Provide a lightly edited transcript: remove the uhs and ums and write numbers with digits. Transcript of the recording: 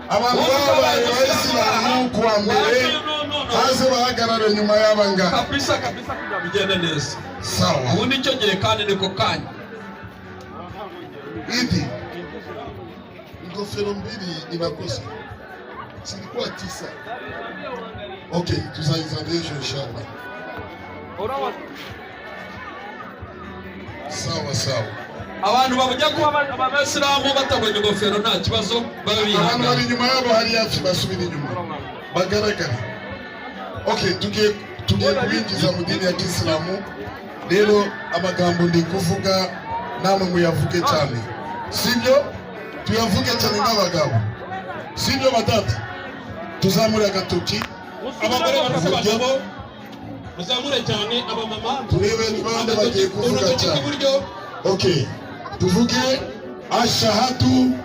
abantu babaye abayisilamu kuwa mbere haze bahagarare nyuma y'abanga kabisa kugira bigende neza. Sawa. Ubundi icyo gihe kandi niko kanya. Idi ingofero mbili inakosa silikuwa 9. Okay, tuzayizandisha inshallah. Sawa. Abantu babujya kuba abasilamu batabonye ingofero nta kibazo babiha. Abantu bari nyuma yabo hari yafi basubira inyuma bagaragara. Okay, tugiye kuingiza mu dini ya Kiislamu. Rero amagambo ndi kuvuga namwe muyavuge cyane. Sibyo? Tuyavuge cyane n'abagabo. Sibyo batatu? Tuzamura agatoki. Abagore barasabagabo. Muzamure cyane abamama. Turebe n'abandi bagiye kuvuga cyane. Okay. Tuvuge ashahadu